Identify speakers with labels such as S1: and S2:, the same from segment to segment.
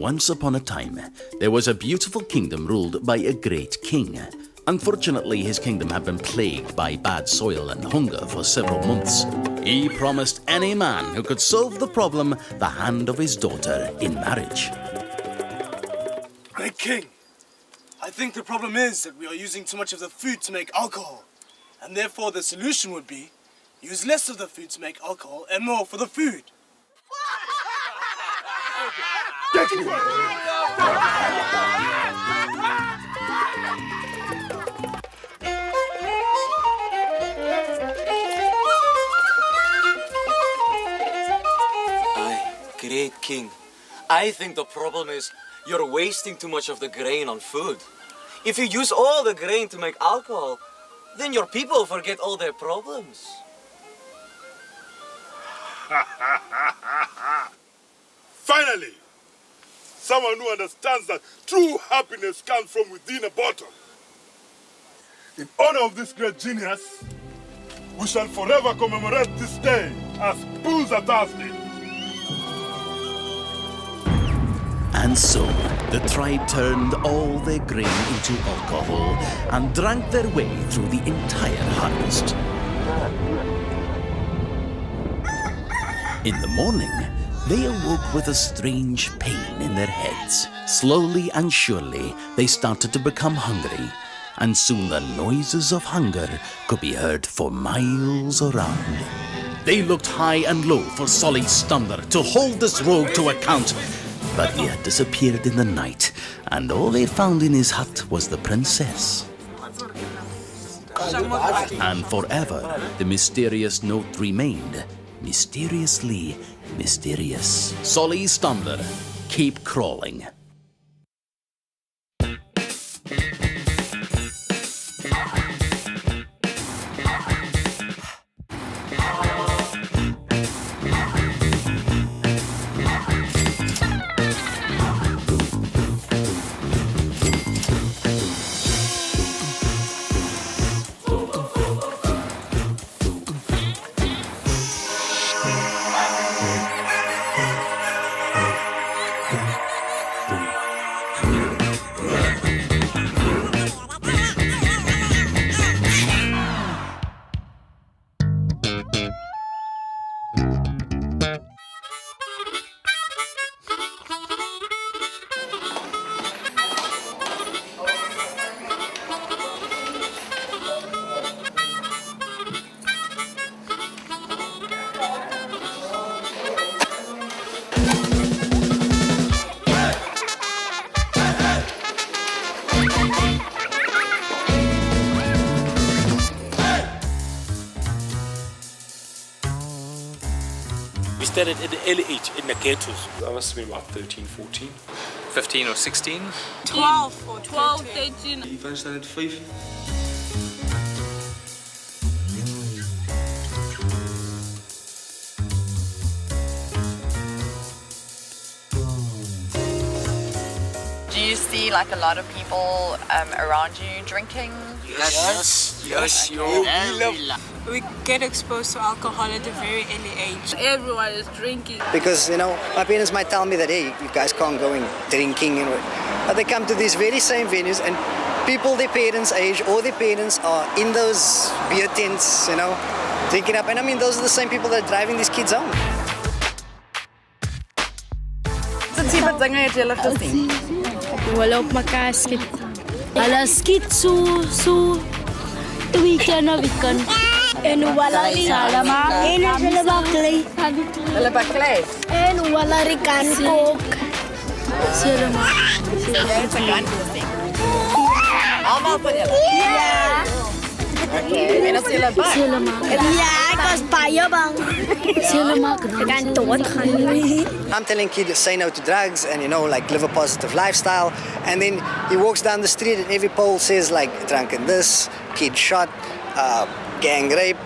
S1: Once upon a time, there was a beautiful kingdom ruled by a great king. Unfortunately, his kingdom had been plagued by bad soil and hunger for several months. He promised any man who could solve the problem the hand of his daughter in marriage.
S2: Great king, I think the problem is that we are using too much of the food to make alcohol. And therefore the solution would be use less of the food to make alcohol and more for the food.
S3: Great king, I think the problem is you're wasting too much of the grain on food. If you use all the grain to make alcohol, then your people forget all their problems.
S4: Finally, someone who understands that true happiness comes from within a bottle. In honor of this great genius, we shall forever commemorate this day as Booza Thursday.
S1: And so, the tribe turned all their grain into alcohol and drank their way through the entire harvest. In the morning, they awoke with a strange pain in their heads. Slowly and surely, they started to become hungry, and soon the noises of hunger could be heard for miles around. They looked high and low for Solly Stumbler to hold this rogue to account, but he had disappeared in the night, and all they found in his hut was the princess. And forever, the mysterious note remained, mysteriously mysterious. Solly Stumbler, keep crawling.
S5: We started at the early age in the ghettos.
S6: I must have been about 13, 14.
S7: 15 or 16?
S8: 12 or 12, 13.
S6: You finished that at 5?
S8: Do you see like a lot of people around you drinking?
S3: Yes.
S9: We get exposed to alcohol at a very early age.
S8: Everyone is drinking.
S10: Because, you know, my parents might tell me that, hey, you guys can't go in drinking. But they come to these very same venues and people their parents' age or their parents are in those beer tents, you know, drinking up. And I mean, those are the same people that are driving these kids home.
S8: Wat dinge het julle gesien?
S11: Hulle op mekaar skiet. Hulle skiet so 2 keer na weekend. En hulle salama. En hulle baklei.
S8: Hulle baklei.
S11: En hulle kan kook. Salama.
S8: Almal van julle?
S11: Ja.
S8: Okay, en as julle bak?
S11: Salama. Ja, ek was baie bang. Salama kan doodgaan.
S10: I'm telling kids, say no to drugs and, you know, like live a positive lifestyle. And then he walks down the street and every pole says like drunken this, kid shot, gang rape,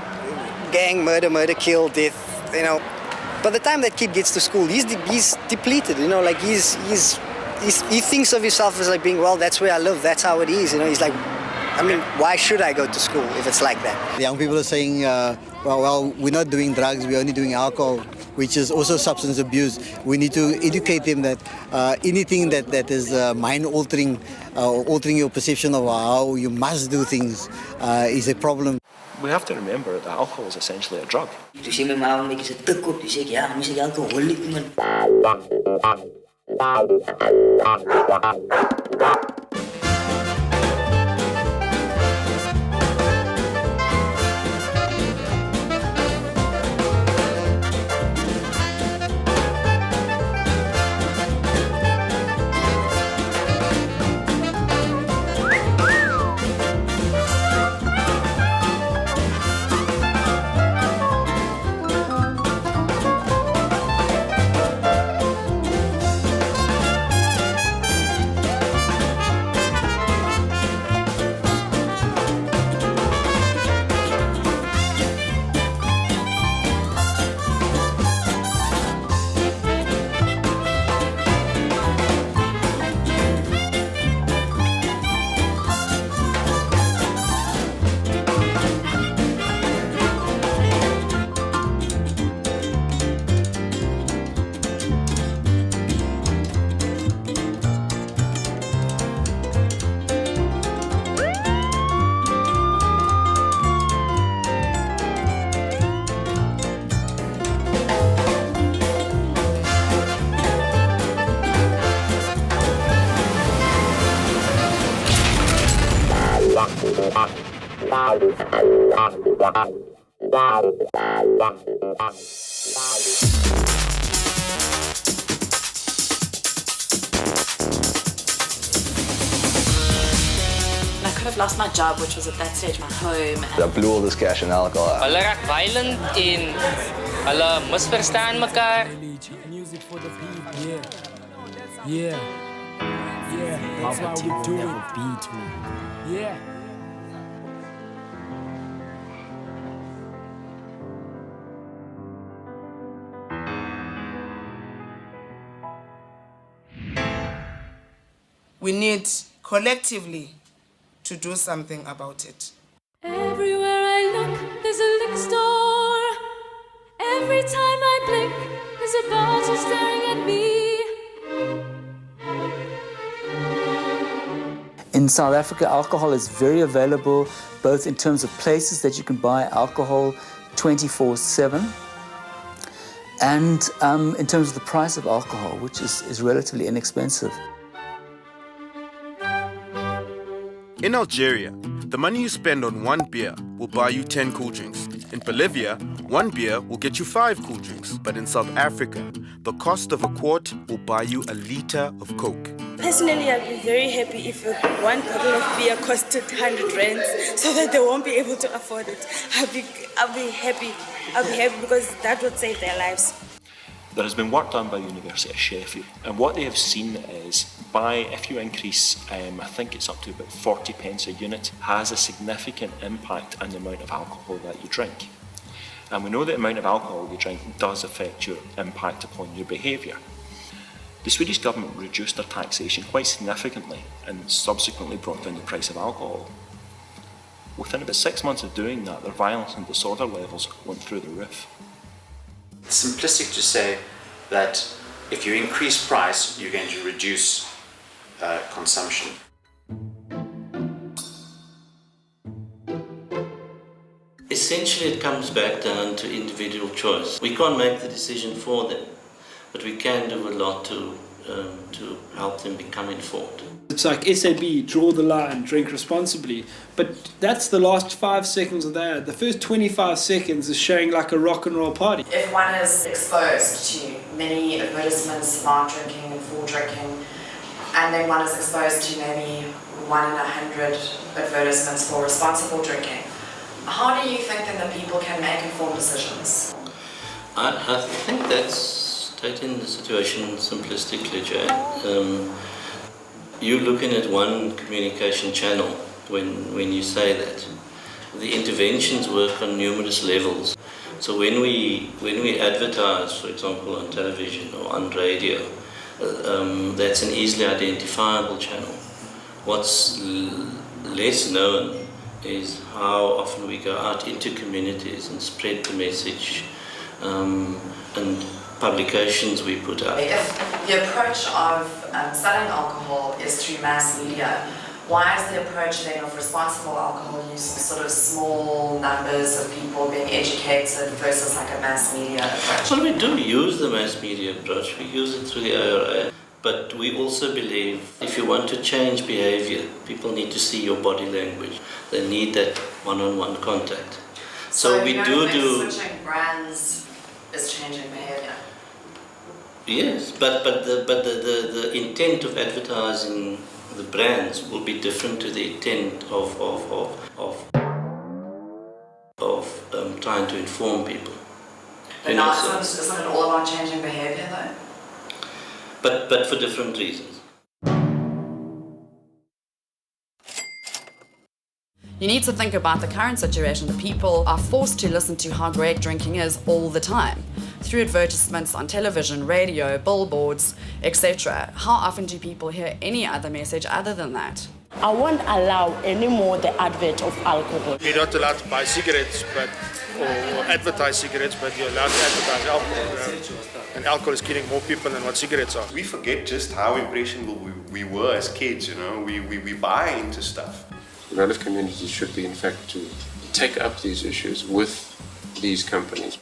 S10: gang murder, kill, death, you know. By the time that kid gets to school, he's depleted, you know, like he thinks of himself as like being, well, that's where I live, that's how it is, you know. He's like, I mean, why should I go to school if it's like that?
S12: The young people are saying, well, we're not doing drugs, we're only doing alcohol, which is also substance abuse. We need to educate them that anything that is mind-altering, altering your perception of how you must do things is a problem.
S6: We have to remember that alcohol is essentially a drug.
S13: Toe sê my ma net is 'n tik op, dis ek ja, mens ek alkoholiek man.
S14: I could have lost my job, which was at that stage my home.
S15: I blew all this cash in alcohol.
S16: Hulle raak violent en hulle misverstaan mekaar.
S17: Music for the beat, yeah. That's why we do it. Beat me. Yeah.
S18: We need collectively to do something about it.
S19: Everywhere I look, there's a liquor store. Every time I blink, there's a bottle staring at me.
S20: In South Africa, alcohol is very available, both in terms of places that you can buy alcohol 24/7, and in terms of the price of alcohol, which is relatively inexpensive.
S21: In Algeria, the money you spend on one beer will buy you 10 cool drinks. In Bolivia, one beer will get you 5 cool drinks. But in South Africa, the cost of a quart will buy you a liter of Coke.
S22: Personally, I'd be very happy if one bottle of beer costed 100 rands so that they won't be able to afford it. I'll be happy because that would save their lives.
S6: There has been work done by the University of Sheffield, and what they have seen is if you increase, I think it's up to about 40 pence a unit, has a significant impact on the amount of alcohol that you drink. And we know the amount of alcohol you drink does affect your impact upon your behaviour. The Swedish government reduced their taxation quite significantly and subsequently brought down the price of alcohol. Within about 6 months of doing that, their violence and disorder levels went through the roof.
S23: It's simplistic to say that if you increase price, you're going to reduce consumption.
S24: Essentially, it comes back down to individual choice. We can't make the decision for them, but we can do a lot to help them become informed.
S25: It's like SAB, draw the line, drink responsibly. But that's the last 5 seconds of the ad. The first 25 seconds is showing like a rock and roll party.
S8: If one is exposed to many advertisements about drinking and full drinking, and then one is exposed to maybe 1 in 100 advertisements for responsible drinking, how do you think then that people can make informed decisions?
S24: I think that's stating the situation simplistically, Jay. You're looking at one communication channel when you say that. The interventions work on numerous levels. So when we advertise, for example, on television or on radio, that's an easily identifiable channel. What's less known is how often we go out into communities and spread the message, and publications we put out.
S8: If the approach of selling alcohol is through mass media, why is the approach then of responsible alcohol use sort of small numbers of people being educated versus like a mass media approach?
S24: Well, we do use the mass media approach. We use it through the ARA. But we also believe if you want to change behavior, people need to see your body language. They need that one-on-one contact. So we do
S8: switching brands is changing behavior.
S24: Yes, but the intent of advertising the brands will be different to the intent of trying to inform people.
S8: But isn't it all about changing behavior though?
S24: But for different reasons.
S8: You need to think about the current situation. The people are forced to listen to how great drinking is all the time, through advertisements on television, radio, billboards, etc. How often do people hear any other message other than that?
S11: I won't allow anymore the advert of alcohol.
S1: You're not allowed to buy cigarettes, or advertise cigarettes, but you're allowed to advertise alcohol. And alcohol is killing more people than what cigarettes are.
S2: We forget just how impressionable we were as kids, you know. We buy into stuff.
S4: Developed communities should be, in fact, to take up these issues with these companies.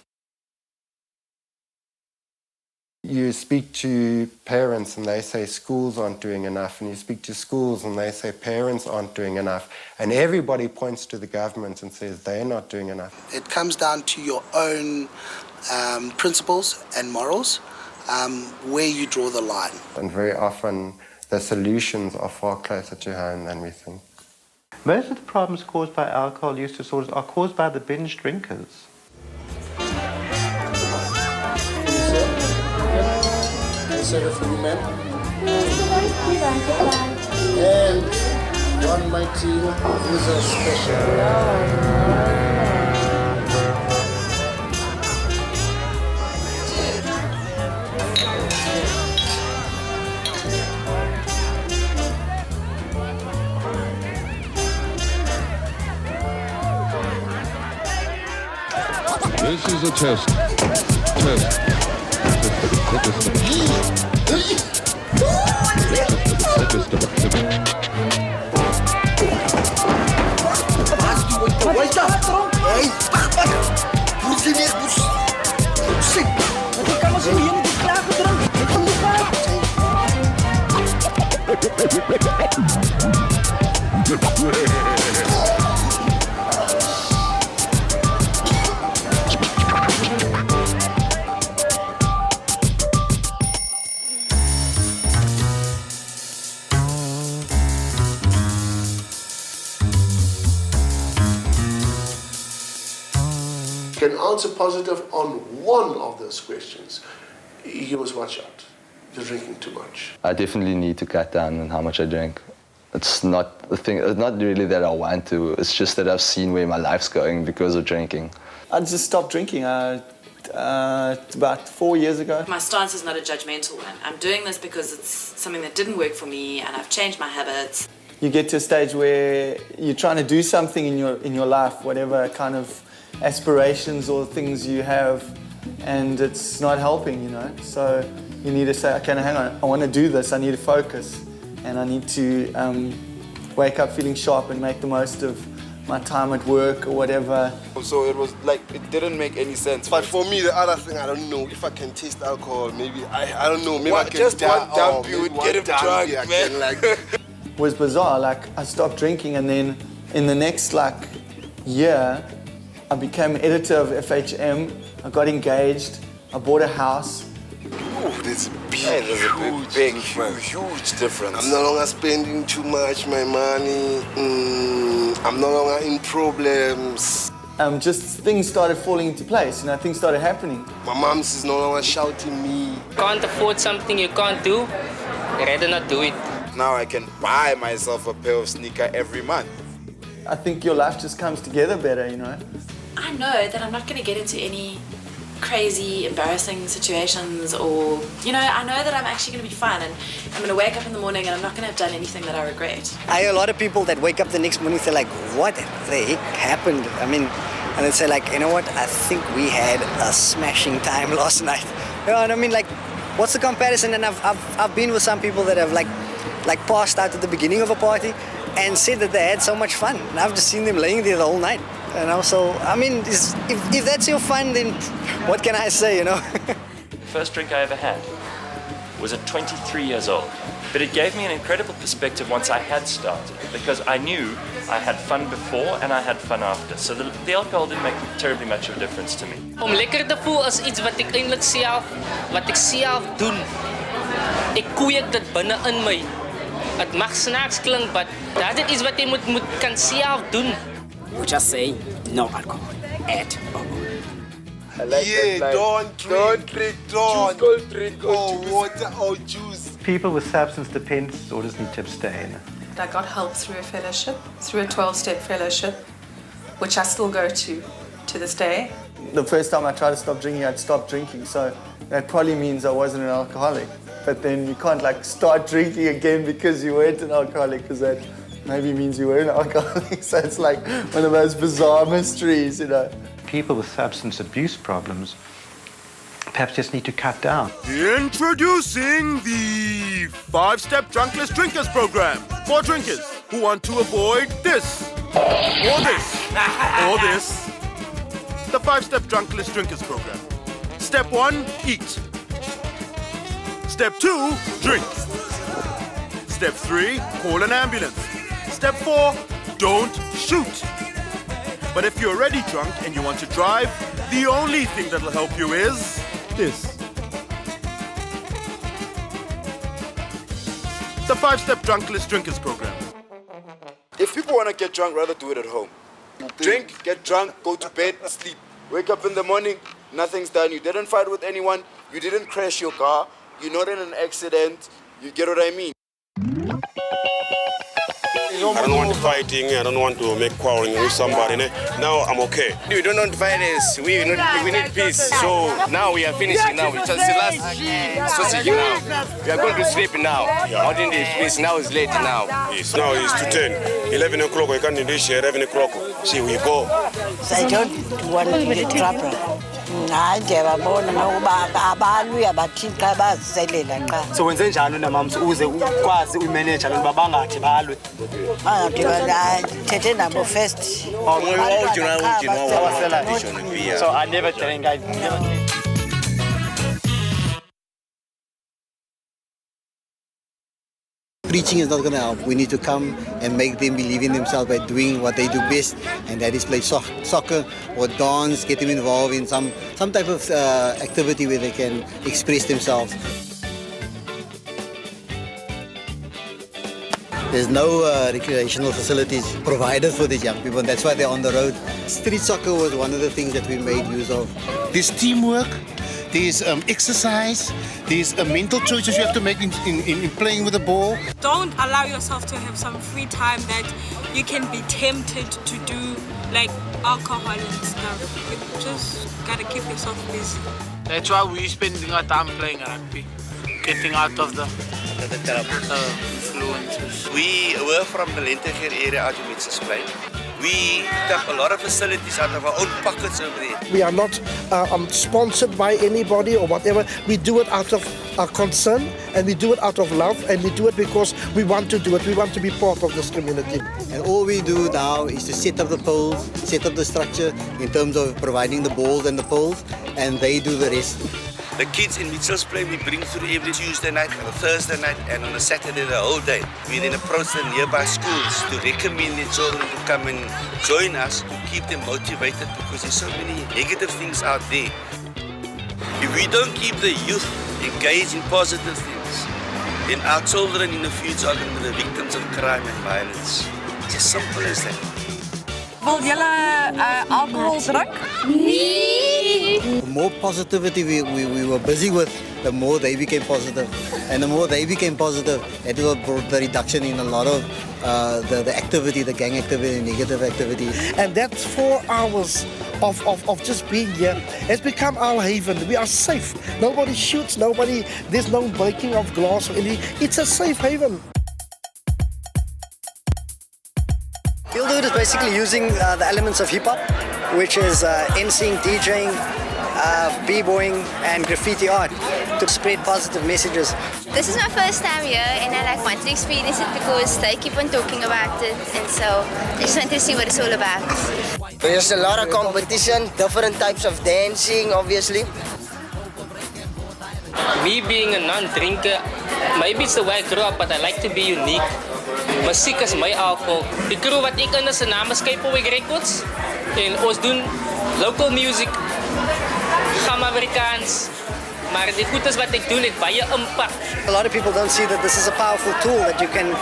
S5: You speak to parents and they say schools aren't doing enough, and you speak to schools and they say parents aren't doing enough, and everybody points to the government and says they're not doing enough.
S7: It comes down to your own principles and morals, where you draw the line.
S5: And very often the solutions are far closer to home than we think.
S26: Most of the problems caused by alcohol use disorders are caused by the binge drinkers.
S27: Consider for you, ma'am. And one mighty is a special.
S28: This is a test. Test.
S27: Can answer positive on one of those questions, you must watch out. You're drinking too much.
S15: I definitely need to cut down on how much I drink. It's not the thing. It's not really that I want to. It's just that I've seen where my life's going because of drinking.
S29: I just stopped drinking about 4 years ago.
S14: My stance is not a judgmental one. I'm doing this because it's something that didn't work for me and I've changed my habits.
S29: You get to a stage where you're trying to do something in your life, whatever kind of aspirations or things you have, and it's not helping, you know. So you need to say, okay, now hang on, I want to do this, I need to focus, and I need to wake up feeling sharp and make the most of my time at work or whatever.
S30: So it was like, it didn't make any sense. But for me, the other thing, I don't know if I can taste alcohol, maybe, I don't know, maybe I can just one dump you would get him drunk, man. Like...
S29: It was bizarre, like I stopped drinking and then in the next like year, I became editor of FHM, I got engaged, I bought a house.
S30: Ooh, that's a big, huge difference. I'm no longer spending too much my money. I'm no longer in problems.
S29: Just things started falling into place, you know, things started happening.
S30: My mom is no longer shouting me.
S16: Can't afford something you can't do, I'd rather not do it.
S30: Now I can buy myself a pair of sneakers every month.
S29: I think your life just comes together better, you know.
S14: I know that I'm not going to get into any crazy, embarrassing situations, or, you know, I know that I'm actually going to be fine and I'm going to wake up in the morning and I'm not going to have done anything that I regret.
S3: I hear a lot of people that wake up the next morning, they're like, what the heck happened? I mean, and they say like, you know what, I think we had a smashing time last night. You know what I mean? Like, what's the comparison? And I've been with some people that have like passed out at the beginning of a party and said that they had so much fun. And I've just seen them laying there the whole night. You know, so I mean, if that's your fun, then what can I say, you know?
S6: The first drink I ever had was at 23 years old. But it gave me an incredible perspective once I had started, because I knew I had fun before and I had fun after. So the alcohol didn't make terribly much of a difference to me.
S16: Om lekker te voel is iets wat ek eintlik self doen. Ek kweek dit binne in my. Dit mag snaaks klink, but dat is iets wat jy kan self doen.
S9: We just say no alcohol at all.
S30: Don't drink. Oh, water, oh, juice.
S26: People with substance dependence disorders need to abstain.
S10: I got help through a fellowship, through a 12-step fellowship, which I still go to this day.
S29: The first time I tried to stop drinking, I'd stopped drinking, so that probably means I wasn't an alcoholic. But then you can't like start drinking again because you weren't an alcoholic, because that maybe means you were an alcoholic. So it's like one of those bizarre mysteries, you know.
S26: People with substance abuse problems perhaps just need to cut down.
S12: Introducing the 5-Step Drunkless Drinkers program for drinkers who want to avoid this, or this, or this. The 5-Step Drunkless Drinkers program. Step 1, eat. Step 2, drink. Step 3, call an ambulance. Step 4, don't shoot. But if you're already drunk and you want to drive, the only thing that'll help you is this. The 5-Step Drunkless Drinkers program.
S13: If people want to get drunk, rather do it at home. Drink, get drunk, go to bed, sleep. Wake up in the morning, nothing's done. You didn't fight with anyone. You didn't crash your car. You're not in an accident. You get what I mean?
S17: I don't want fighting, I don't want to make quarreling with somebody. Now I'm okay.
S18: We don't want violence, we need peace. So now we are finishing now. It's just the last sausage now. We are going to sleep now. Out in the peace, now it's late now.
S17: Yes, now it's to 10. 11 o'clock, we can't reach 11 o'clock. See, we go.
S19: I don't want to get trouble.
S29: So wenze njalo namams uze ukwazi umanage abantu babangathi balwe.
S19: Thethe nabo first.
S29: So I never drink.
S3: Preaching is not going to help. We need to come and make them believe in themselves by doing what they do best, and that is play soccer or dance, get them involved in some type of activity where they can express themselves. There's no recreational facilities provided for these young people, and that's why they're on the road. Street soccer was one of the things that we made use of.
S20: There's teamwork, there's exercise, there's mental choices you have to make in playing with the ball.
S22: Don't allow yourself to have some free time that you can be tempted to do like alcohol and stuff. You just gotta keep yourself busy.
S21: That's why we're spending our time playing rugby, getting out of the influences.
S18: We were from the Lentegeur area out in Mitchell's Plain. We took a lot of facilities out of our own pockets over there.
S27: We are not sponsored by anybody or whatever. We do it out of our concern, and we do it out of love, and we do it because we want to do it. We want to be part of this community.
S3: And all we do now is to set up the poles, set up the structure in terms of providing the balls and the poles, and they do the rest.
S18: The kids in Mitchell's Plain we bring through every Tuesday night, and a Thursday night, and on a Saturday the whole day. We then approach the nearby schools to recommend their children to come and join us to keep them motivated, because there's so many negative things out there. If we don't keep the youth engaged in positive things, then our children in the future are going to be the victims of crime and violence. It's as simple as that.
S1: Wil julle alcohol drink?
S2: The more positivity we were busy with, the more they became positive. And the more they became positive, it brought the reduction in a lot of the activity, the gang activity, negative activity.
S27: And that's 4 hours of just being here. It's become our haven. We are safe. Nobody shoots, there's no breaking of glass or anything. It's a safe haven.
S3: Feel Good is basically using the elements of hip-hop, which is MCing, DJing, b-boying and graffiti art to spread positive messages.
S4: This is my first time here and I want to experience it because they keep on talking about it, and so I just want to see what it's all about.
S5: There's a lot of competition, different types of dancing obviously.
S16: Me being a non-drinker, maybe it's the way I grew up, but I like to be unique. Musiek is my alcohol. Die crew wat ek in is se naam is Skypewig Records en ons doen local music, Amerikaans. Maar die goed is wat ek doen het baie impak.
S3: A lot of people don't see that this is a powerful tool that you can,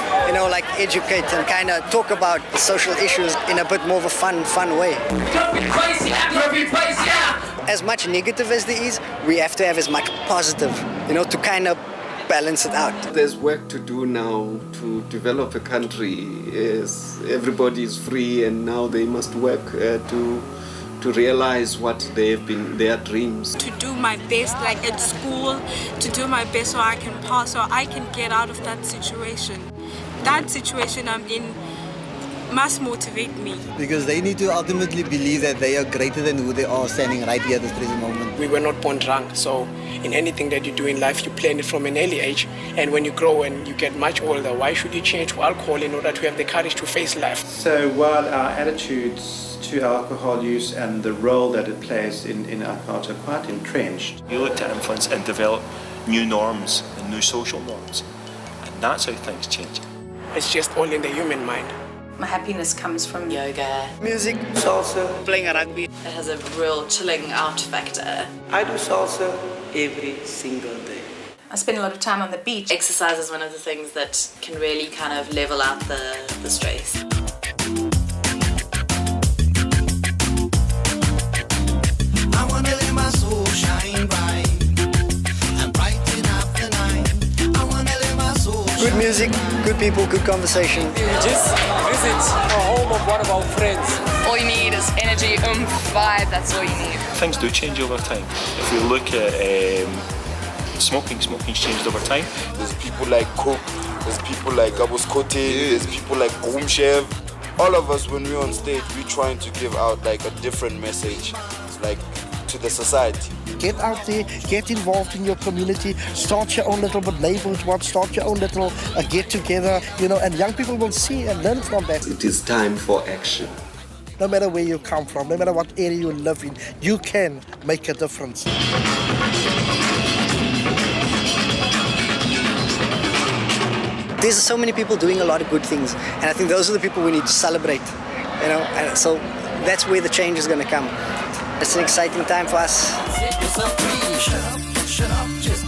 S3: like educate and kind of talk about the social issues in a bit more of a fun way. As much negative as there is, we have to have as much positive, to kind of balance it out.
S7: There's work to do now to develop a country. Everybody is free and now they must work to realize what they've been, their dreams.
S22: To do my best, like at school, to do my best so I can pass, so I can get out of that situation. That situation I'm in must motivate me.
S2: Because they need to ultimately believe that they are greater than who they are standing right here at this present moment.
S8: We were not born drunk, so in anything that you do in life, you plan it from an early age. And when you grow and you get much older, why should you change to alcohol in order to have the courage to face life?
S26: So while our attitudes to alcohol use and the role that it plays in our culture are quite entrenched.
S6: You look to influence and develop new norms and new social norms, and that's how things change.
S8: It's just all in the human mind.
S10: My happiness comes from
S14: yoga,
S3: music,
S8: salsa,
S14: playing rugby. It has a real chilling out factor.
S8: I do salsa every single day.
S10: I spend a lot of time on the beach.
S14: Exercise is one of the things that can really kind of level out the stress.
S11: I wanna let my soul shine bright and brighten up the night. I wanna let my soul shine.
S3: Good music, good people, good conversation.
S23: You just visit a home of one of our friends.
S24: All you need is energy, vibe, that's all you need.
S6: Things do change over time. If we look at smoking's changed over time.
S13: There's people like Cook, there's people like Gabos Kote, there's people like Gumshev. All of us, when we're on stage, we're trying to give out like a different message, like to the society.
S27: Get out there, get involved in your community, start your own little neighborhood, start your own little get together, and young people will see and learn from that.
S7: It is time for action.
S27: No matter where you come from, no matter what area you live in, you can make a difference.
S3: There's so many people doing a lot of good things, and I think those are the people we need to celebrate, and so that's where the change is going to come. It's an exciting time for us.
S11: Shut up, just